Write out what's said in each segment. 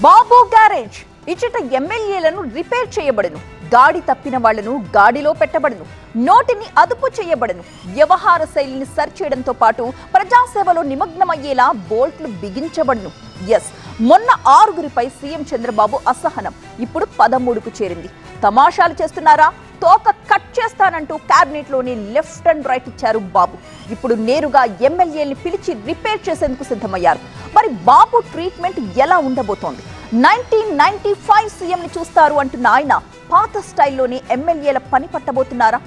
బాబు garage ఇచ్చట ఎమ్మెల్యేలను repair చేయబడను, గాడి తప్పిన వాళ్లను గాడిలో పెట్టబడను, నోటిని అదుపు చేయబడను, వ్యవహార శైలిని సరిచేయడంతో పాటు ప్రజాసేవలో నిమగ్నమయ్యేలా బోల్ట్లు బిగించబడను. ఎస్, మొన్న 6గురిపై సీఎం చంద్రబాబు అసహనం ఇప్పుడు 13కు చేరింది. తమాషాలు చేస్తున్నారా, తోక కట్ చేస్తానంటూ క్యాబినెట్ లోని లెఫ్ట్ అండ్ రైట్ ఇచ్చారు బాబు. ఇప్పుడు నేరుగా ఎమ్మెల్యేల్ని పిలిచి రిపేర్ చేసేందుకు సిద్ధమయ్యారు. మరి బాబు ట్రీట్మెంట్ ఎలా ఉండబోతోంది? 1995 సీఎం ని చూస్తారు అంటున్న ఆయన పాత స్టైల్లోనే ఎమ్మెల్యేల పని పట్టబోతున్నారా?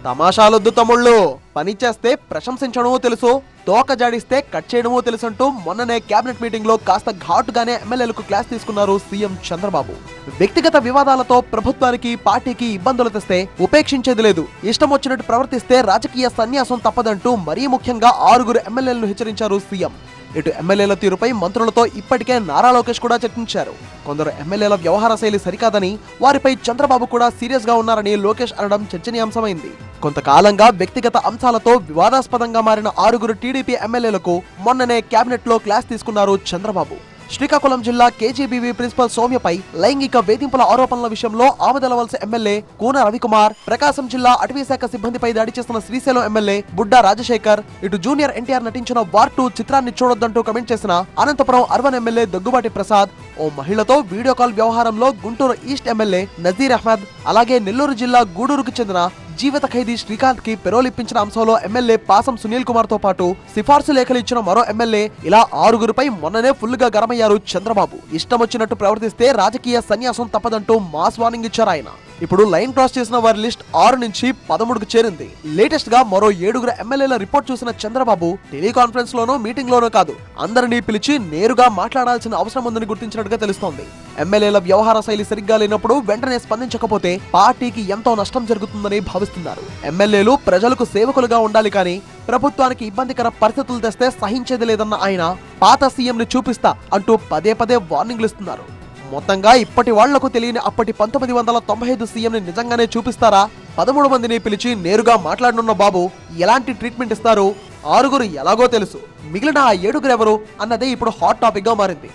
తమాషాలొద్దు తమ్ముళ్ళు, పని చేస్తే ప్రశంసించడమో తెలుసు, తోక జాడిస్తే కట్ చేయడమో తెలుసంటూ మొన్ననే కేబినెట్ మీటింగ్ లో కాస్త ఘాటుగానే ఎమ్మెల్యేలకు క్లాస్ తీసుకున్నారు సీఎం చంద్రబాబు. వ్యక్తిగత వివాదాలతో ప్రభుత్వానికి పార్టీకి ఇబ్బందులు తెస్తే ఉపేక్షించేది లేదు, ఇష్టం వచ్చినట్టు ప్రవర్తిస్తే రాజకీయ సన్యాసం తప్పదంటూ మరీ ముఖ్యంగా 6గురు ఎమ్మెల్యేలను హెచ్చరించారు సీఎం. ఇటు ఎమ్మెల్యేల తీరుపై మంత్రులతో ఇప్పటికే నారా లోకేష్ కూడా చర్చించారు. కొందరు ఎమ్మెల్యేల వ్యవహార శైలి సరికాదని, వారిపై చంద్రబాబు కూడా సీరియస్ గా ఉన్నారని లోకేష్ అనడం చర్చనీయాంశమైంది. కొంతకాలంగా వ్యక్తిగత అంశాలతో వివాదాస్పదంగా మారిన 6గురు టీడీపీ ఎమ్మెల్యేలకు మొన్ననే కేబినెట్ లో క్లాస్ తీసుకున్నారు చంద్రబాబు. శ్రీకాకుళం జిల్లా కేజీబీవీ ప్రిన్సిపల్ సౌమ్యపై లైంగిక వేధింపుల ఆరోపణల విషయంలో ఆమదలవలస ఎమ్మెల్యే కూన రవికుమార్, ప్రకాశం జిల్లా అటవీశాఖ సిబ్బందిపై దాడి చేసిన శ్రీశైలం ఎమ్మెల్యే బుడ్డా రాజశేఖర్, ఇటు జూనియర్ ఎన్టీఆర్ నటించిన వార్ 2 చిత్రాన్ని చూడొద్దంటూ కమెంట్ చేసిన అనంతపురం అర్బన్ ఎమ్మెల్యే దగ్గుబాటి ప్రసాద్, ఓ మహిళతో వీడియో కాల్ వ్యవహారంలో గుంటూరు ఈస్ట్ ఎమ్మెల్యే నజీర్ అహ్మద్, అలాగే నెల్లూరు జిల్లా గూడూరుకు చెందిన జీవిత ఖైదీ శ్రీకాంత్ కి పెరోల్ ఇప్పించిన అంశంలో ఎమ్మెల్యే పాసం సునీల్ కుమార్ తో పాటు సిఫార్సు లేఖలు ఇచ్చిన మరో ఎమ్మెల్యే, ఇలా 6గురిపై మొన్ననే ఫుల్ గా గరమయ్యారు చంద్రబాబు. ఇష్టం వచ్చినట్టు ప్రవర్తిస్తే రాజకీయ సన్యాసం తప్పదంటూ మాస్ వార్నింగ్ ఇచ్చారు ఆయన. ఇప్పుడు లైన్ క్రాస్ చేసిన వారి లిస్ట్ 6 నుంచి 13కు చేరింది. లేటెస్ట్ గా మరో 7గురు ఎమ్మెల్యేల రిపోర్ట్ చూసిన చంద్రబాబు టెలికాన్ఫరెన్స్ లోనో మీటింగ్ లోనో కాదు, అందరినీ పిలిచి నేరుగా మాట్లాడాల్సిన అవసరం ఉందని గుర్తించినట్టుగా తెలుస్తోంది. ఎమ్మెల్యేల వ్యవహార శైలి సరిగ్గా లేనప్పుడు వెంటనే స్పందించకపోతే పార్టీకి ఎంతో నష్టం జరుగుతుందని భావిస్తున్నారు. ఎమ్మెల్యేలు ప్రజలకు సేవకులుగా ఉండాలి కానీ ప్రభుత్వానికి ఇబ్బందికర పరిస్థితులు తెస్తే సహించేది లేదన్న ఆయన పాత సీఎం ని చూపిస్తా అంటూ పదే పదే వార్నింగ్లు ఇస్తున్నారు. మొత్తంగా ఇప్పటి వాళ్లకు తెలియని అప్పటి 1995 సీఎం ని నిజంగానే చూపిస్తారా? 13 మందిని పిలిచి నేరుగా మాట్లాడనున్న బాబు ఎలాంటి ట్రీట్మెంట్ ఇస్తారు? 6గురు ఎలాగో తెలుసు, మిగిలిన ఆ 7గురు ఎవరు అన్నదే ఇప్పుడు హాట్ టాపిక్ గా మారింది.